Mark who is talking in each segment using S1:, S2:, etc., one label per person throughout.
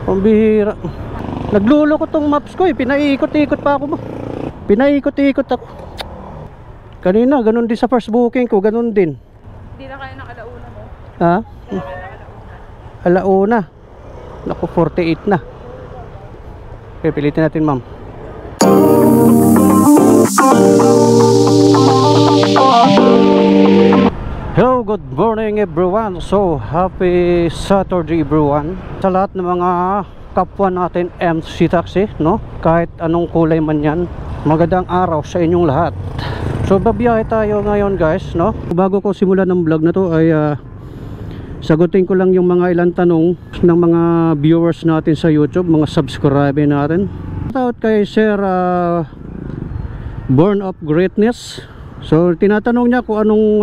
S1: Pambihira. Nagluloko tong maps ko eh. Pinaikot-ikot pa ako. Pinaikot-ikot ako. Kanina, ganun din sa first booking ko. Ganun din.
S2: Hindi na kaya ng alauna mo?
S1: Ha?
S2: Hindi na kaya ng alauna.
S1: Alauna. Naku, 48 na. Okay, pilitin natin, ma'am. Hello, good morning everyone. So, happy Saturday everyone. Sa lahat ng mga kapwa natin MC Taxi, no? Kahit anong kulay man yan, magandang araw sa inyong lahat. So, babiyahe tayo ngayon guys, no? Bago ko simulan ng vlog na to ay sagutin ko lang yung mga ilang tanong ng mga viewers natin sa YouTube, mga subscriber natin. Shoutout kay Sir Born of Greatness. So, tinatanong niya kung anong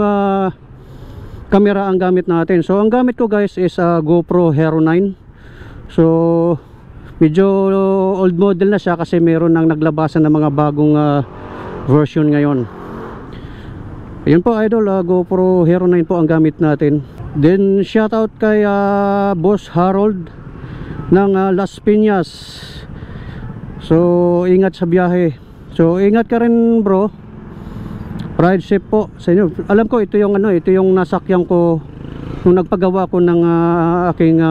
S1: camera ang gamit natin. So ang gamit ko guys is GoPro Hero 9. So medyo old model na siya kasi meron nang naglabasan ng mga bagong version ngayon. Ayun po idol, GoPro Hero 9 po ang gamit natin. Then shoutout kay Boss Harold ng Las Piñas. So ingat sa biyahe. So ingat ka rin bro. Ride safe po sa inyo. Alam ko ito yung ito yung nasakyan ko nung nagpagawa ko ng aking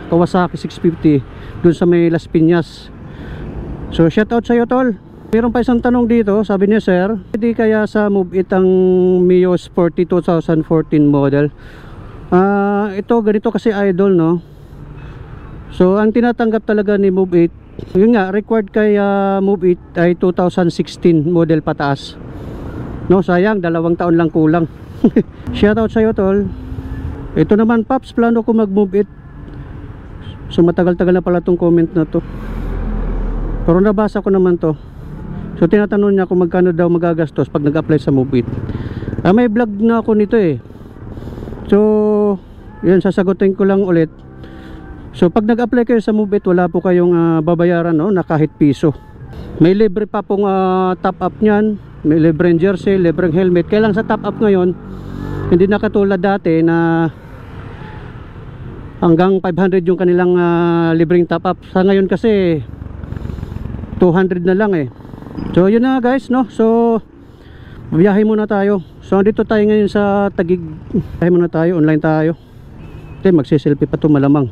S1: Kawasaki 650 dun sa may Las Piñas. So shout out sa iyo tol. Meron pa isang tanong dito, sabi niya sir, pwede kaya sa Move It ang Mio Sporty 2014 model? Ito ganito kasi idol, no. So ang tinatanggap talaga ni Move It, yun nga, required kay Move It ay 2016 model pataas. No, sayang, 2 taon lang kulang. Shoutout sa'yo tol. Ito naman Paps, plano ko mag-Move It. So matagal-tagal na pala tong comment na to. Pero nabasa ko naman to. So tinatanong niya kung magkano daw magagastos pag nag-apply sa Move It. May vlog na ako nito eh. So yun, sasagutin ko lang ulit. So pag nag-apply kayo sa Move It, wala po kayong babayaran, no, na kahit piso. May libre pa pong top up niyan. May libreng jersey, libreng helmet. Kaya lang sa top up ngayon, hindi na katulad dati na hanggang 500 yung kanilang libreng top up. Sa ngayon kasi 200 na lang eh. So yun na guys, no. So biyahe muna tayo. So dito tayo ngayon sa Taguig. Biyahe muna tayo, online tayo. Magsiselfie pa to malamang.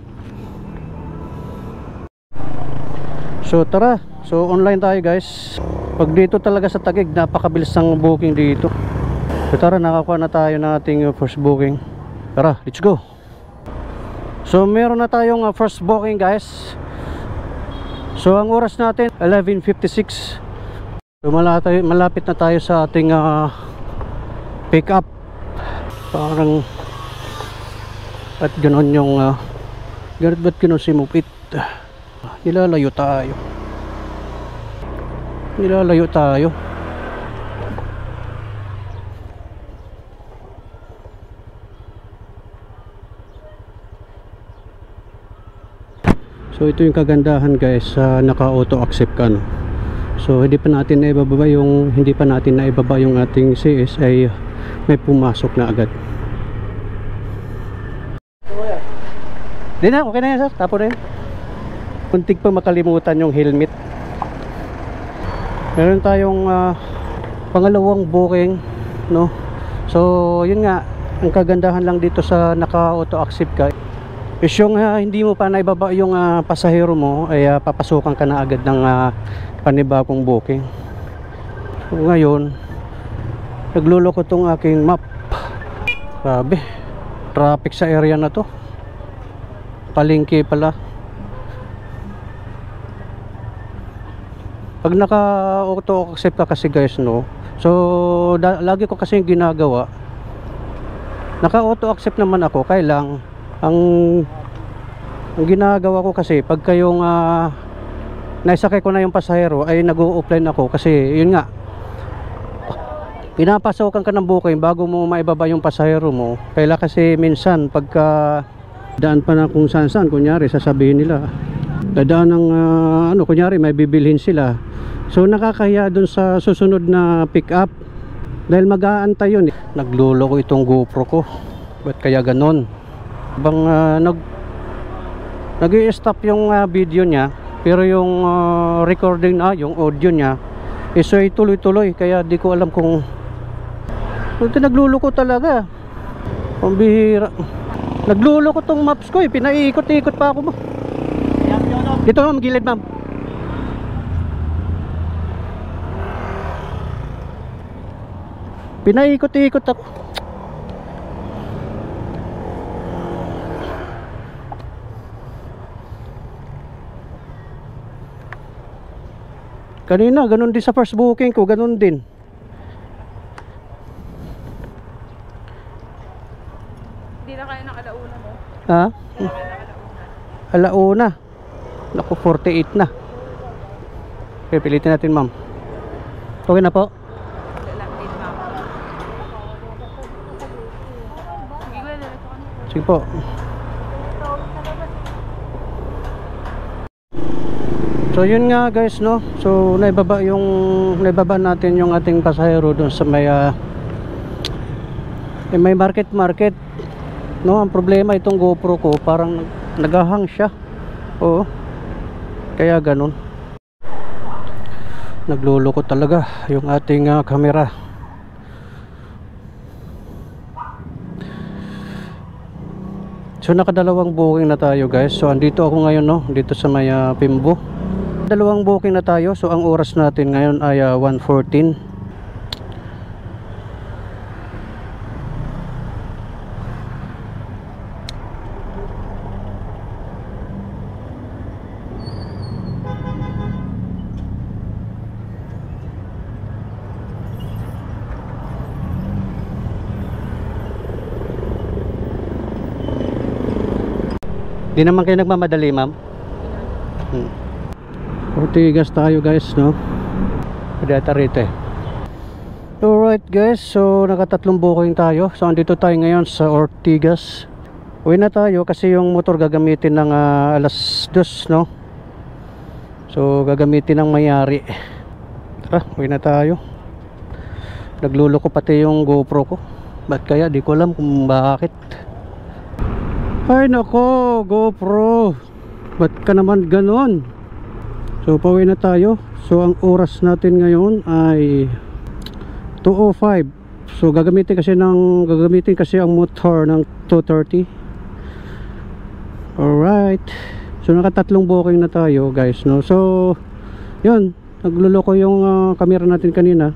S1: So tara. So online tayo guys. Pag dito talaga sa Taguig, napakabilis ng booking dito. So tara, nakakuha na tayo ng ating first booking. Tara, let's go. So meron na tayong first booking guys. So ang oras natin 11:56. So malapit na tayo sa ating pick up. Parang at ganoon yung ba't ganoon si Move It. Nilalayo tayo. So ito yung kagandahan guys, naka auto accept ka, no? So hindi pa natin naibaba yung ating CS ay may pumasok na agad. Di na, okay na yan sir, tapo na yun. Puntik pa makalimutan yung helmet. Meron tayong pangalawang booking, no. So yun nga, ang kagandahan lang dito sa naka auto accept ka is yung hindi mo pa naibaba yung pasahero mo ay papasukan ka na agad ng panibagong booking. So ngayon nagluloko tong aking map. Grabe, traffic sa area na to. Palengke pala. Pag naka auto accept ka kasi guys, no. So lagi ko kasi yung ginagawa, naka auto accept naman ako. Kaya lang ang ginagawa ko kasi pag kayong naisakay ko na yung pasahero ay nag-o-offline ako kasi yun nga, pinapasokan ka ng booking bago mo maibaba yung pasahero mo. Kaya kasi minsan pagka daan pa na kung saan-saan, kunyari sasabihin nila dadaan ng kunyari may bibilhin sila. So nakakahiya dun sa susunod na pick up dahil mag-aantay yun eh. Nagluloko itong GoPro ko. Ba't kaya ganon? Bang nag-i-stop yung video niya, pero yung recording yung audio niya is ay tuloy-tuloy, kaya di ko alam kung ito. Nagluloko talaga, pambihira. Nagluloko tong maps ko pinaiikot-ikot pa ako. Dito ma'am, gilid ma'am. Pinaikot-ikot ako. Kanina, ganun din sa first booking ko, ganun din.
S2: Hindi na kayo ng alauna mo.
S1: Ha?
S2: Hindi na kayo ng alauna.
S1: Alauna. Naku, 48 na. Okay, pilitin natin ma'am. Okay na po?
S2: Lapit na. Sige, wala na ito.
S1: Sige po. So yun nga guys, no. So naibaba natin yung ating pasahero doon sa may market, no. Ang problema itong GoPro ko, parang nagahang siya. Oo. Kaya ganun. Nagluloko talaga yung ating camera. So nakadalawang booking na tayo guys. So andito ako ngayon, no, dito sa may Pimbo. Dalawang booking na tayo. So ang oras natin ngayon ay 1:14. Di naman kayo nagmamadali ma'am. Ortigas tayo guys, no. Pwede rito eh. Alright guys, so nakatatlong booking tayo. So andito tayo ngayon sa Ortigas. Uwi na tayo kasi yung motor gagamitin ng alas 2, no. So gagamitin ng may-ari. Tara, uwi na tayo. Nagluloko pati yung GoPro ko. Ba't kaya? Di ko alam kung bakit. Ay nako, GoPro, ba't ka naman ganon? So pauwi na tayo. So ang oras natin ngayon ay 2:05. So gagamitin kasi ang motor ng 2:30. Alright. So nakatatlong booking na tayo guys, no. So yun, nagluloko yung camera natin kanina.